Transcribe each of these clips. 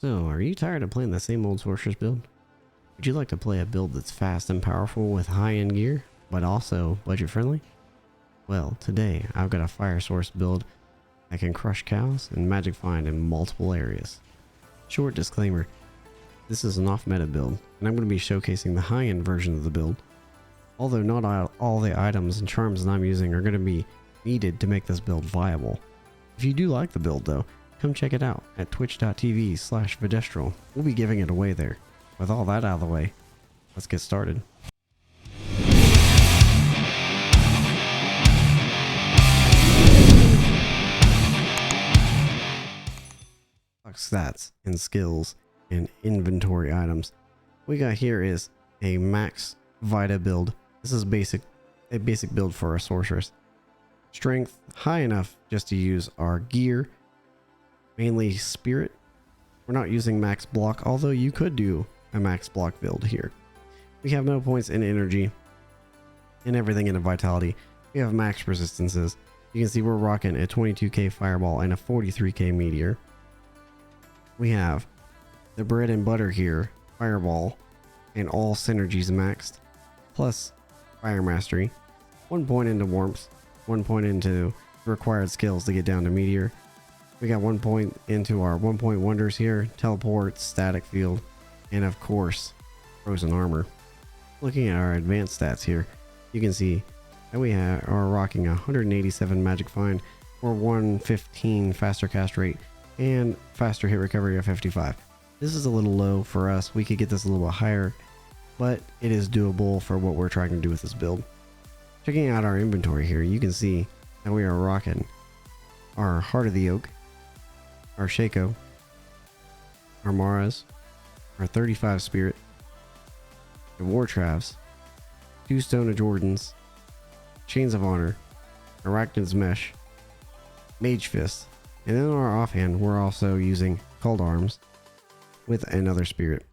So, are you tired of playing the same old sorceress build? Would you like to play a build that's fast and powerful with high-end gear, but also budget-friendly? Well, today I've got a fire source build that can crush cows and magic find in multiple areas. Short disclaimer, this is an off-meta build, and I'm going to be showcasing the high-end version of the build. Although not all the items and charms that I'm using are going to be needed to make this build viable. If you do like the build though, come check it out at twitch.tv/Videstral. We'll be giving it away there. With all that out of the way, let's get started. Stats and skills and inventory items. What we got here is a max Vita build. This is a basic build for a sorceress. Strength high enough just to use our gear, mainly spirit. We're not using max block, although you could do a max block build here. We have no points in energy and everything in a vitality. We have max resistances. You can see we're rocking a 22k fireball and a 43k meteor. We have the bread and butter here, fireball, and all synergies maxed, plus fire mastery, 1 point into warmth, 1 point into required skills to get down to meteor. We got 1 point into our 1 point wonders here, teleport, static field, and of course, frozen armor. Looking at our advanced stats here, you can see that we are rocking 187 magic find, or 115 faster cast rate, and faster hit recovery of 55. This is a little low for us. We could get this a little bit higher, but it is doable for what we're trying to do with this build. Checking out our inventory here, you can see that we are rocking our Heart of the Oak, our Shaco, our Maras, our 35 Spirit, the War Travs, 2 Stone of Jordans, Chains of Honor, Arachnid's Mesh, Mage Fist, and then on our offhand, we're also using Called Arms with another spirit.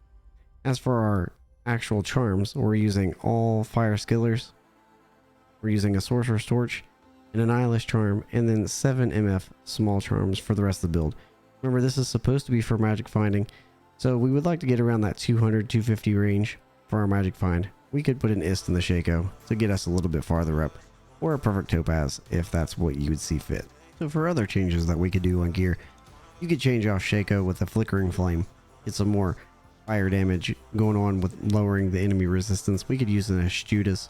As for our actual charms, we're using all fire skillers. We're using a Sorcerer's Torch, an Annihilus charm, and then 7 MF small charms for the rest of the build. Remember, this is supposed to be for magic finding, so we would like to get around that 200-250 range for our magic find. We could put an Ist in the Shaco to get us a little bit farther up, or a Perfect Topaz if that's what you would see fit. So for other changes that we could do on gear, you could change off Shaco with a Flickering Flame. Get some more fire damage going on with lowering the enemy resistance. We could use an Astutus.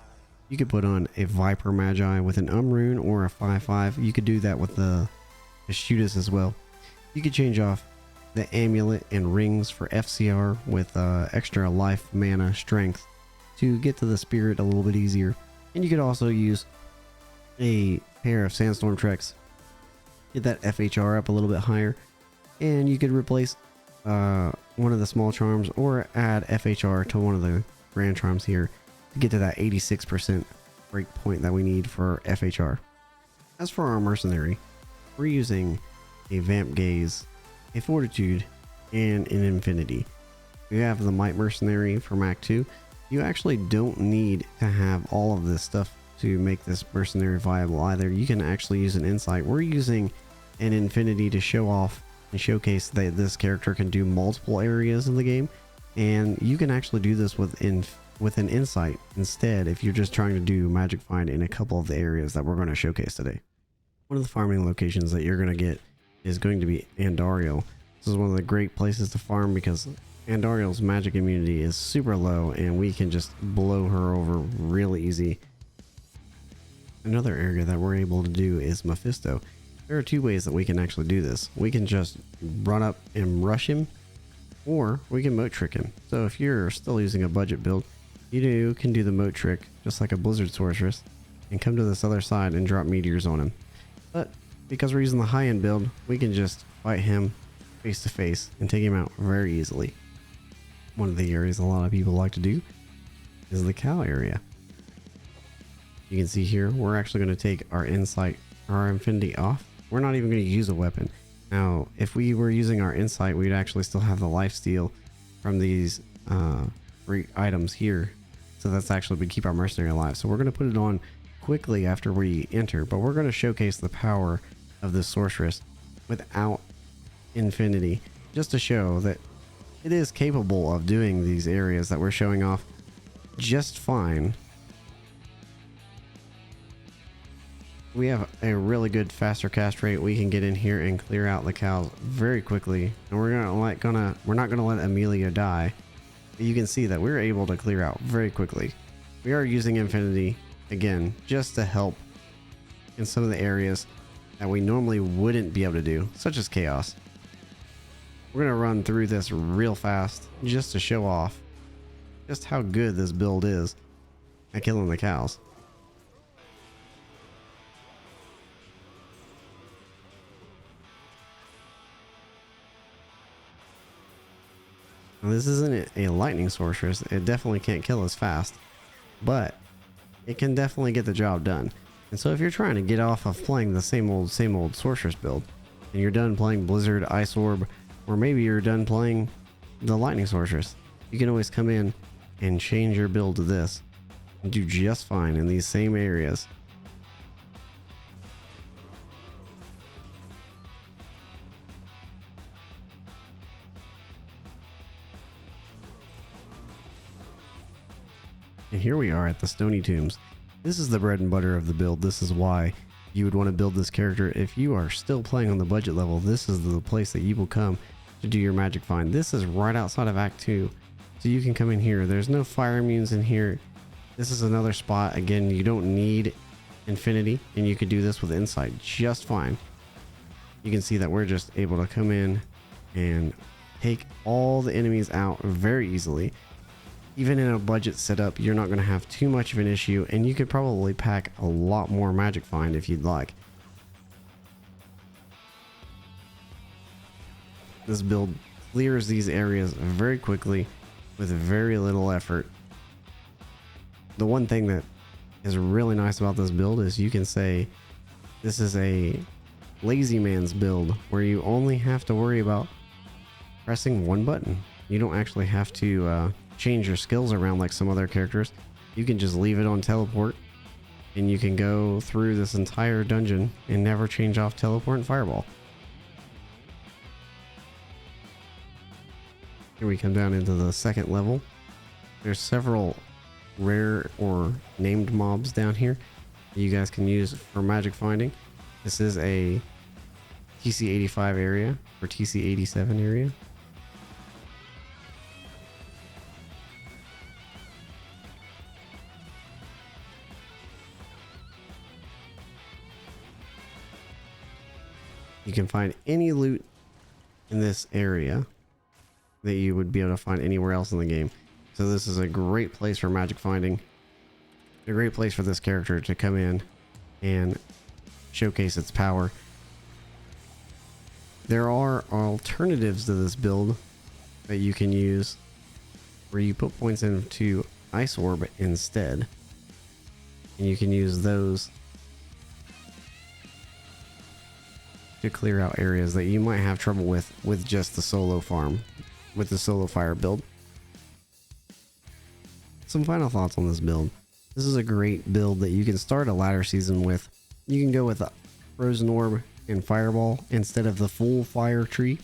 You could put on a Viper Magi with an Rune or a 5/5. You could do that with the Astutus as well. You could change off the Amulet and Rings for FCR with extra life, mana, strength to get to the spirit a little bit easier. And you could also use a pair of Sandstorm Treks. Get that FHR up a little bit higher, and you could replace one of the small charms or add FHR to one of the grand charms here to get to that 86% break point that we need for FHR. As for our mercenary, we're using a Vamp Gaze, a Fortitude, and an Infinity. We have the Might Mercenary for Mac 2. You actually don't need to have all of this stuff to make this mercenary viable either. You can actually use an Insight. We're using an Infinity to show off and showcase that this character can do multiple areas of the game, and you can actually do this with an Insight instead if you're just trying to do magic find in a couple of the areas that we're going to showcase today. One of the farming locations that you're going to get is going to be Andariel. This is one of the great places to farm because Andariel's magic immunity is super low and we can just blow her over really easy. Another area that we're able to do is Mephisto. There are 2 ways that we can actually do this. We can just run up and rush him, or we can moat trick him. So if you're still using a budget build, you can do the moat trick just like a Blizzard Sorceress and come to this other side and drop meteors on him. But because we're using the high-end build, we can just fight him face to face and take him out very easily. One of the areas a lot of people like to do is the cow area. You can see here, we're actually going to take our Insight or our Infinity off. We're not even going to use a weapon. Now, if we were using our Insight, we'd actually still have the lifesteal from these free items here. So that's actually would keep our mercenary alive. So we're going to put it on quickly after we enter, but we're going to showcase the power of this sorceress without Infinity just to show that it is capable of doing these areas that we're showing off just fine. We have a really good faster cast rate. We can get in here and clear out the cows very quickly, and we're not gonna let Amelia die. But you can see that we're able to clear out very quickly. We are using Infinity again just to help in some of the areas that we normally wouldn't be able to do, such as Chaos. We're gonna run through this real fast just to show off just how good this build is at killing the cows. Now, this isn't a lightning sorceress. It definitely can't kill as fast, but it can definitely get the job done. And so if you're trying to get off of playing the same old sorceress build, and you're done playing Blizzard, Ice Orb, or maybe you're done playing the lightning sorceress, you can always come in and change your build to this and do just fine in these same areas. And here we are at the Stony Tombs. This is the bread and butter of the build. This is why you would want to build this character. If you are still playing on the budget level, this is the place that you will come to do your magic find. This is right outside of Act 2. So you can come in here. There's no fire immunes in here. This is another spot. Again, you don't need Infinity, and you could do this with Insight just fine. You can see that we're just able to come in and take all the enemies out very easily. Even in a budget setup, you're not going to have too much of an issue, and you could probably pack a lot more magic find if you'd like. This build clears these areas very quickly with very little effort. The one thing that is really nice about this build is you can say this is a lazy man's build where you only have to worry about pressing one button. You don't actually have to change your skills around like some other characters. You can just leave it on teleport, and you can go through this entire dungeon and never change off teleport and fireball. Here we come down into the second level. There's several rare or named mobs down here that you guys can use for magic finding. This is a TC85 area or TC87 area. You can find any loot in this area that you would be able to find anywhere else in the game. So this is a great place for magic finding. A great place for this character to come in and showcase its power. There are alternatives to this build that you can use where you put points into Ice Orb instead. And you can use those to clear out areas that you might have trouble with just the solo farm, with the solo fire build. Some final thoughts on this build. This is a great build that you can start a ladder season with. You can go with a Frozen Orb and Fireball instead of the full fire tree.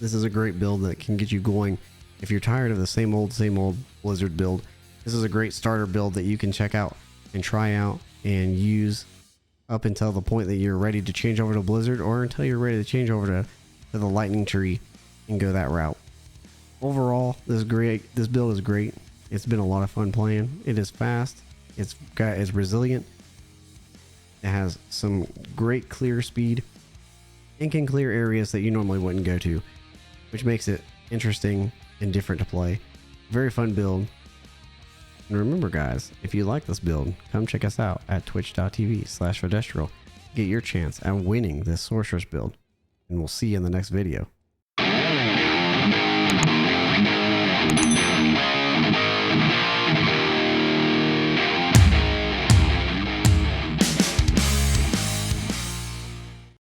This is a great build that can get you going if you're tired of the same old Blizzard build. This is a great starter build that you can check out and try out and use up until the point that you're ready to change over to Blizzard, or until you're ready to change over to the lightning tree and go that route. Overall, this build is great. It's been a lot of fun playing. It is fast. It's resilient. It has some great clear speed and can clear areas that you normally wouldn't go to, which makes it interesting and different to play. Very fun build. And remember guys, if you like this build, come check us out at twitch.tv/Fadestral. Get your chance at winning this sorceress build, and we'll see you in the next video.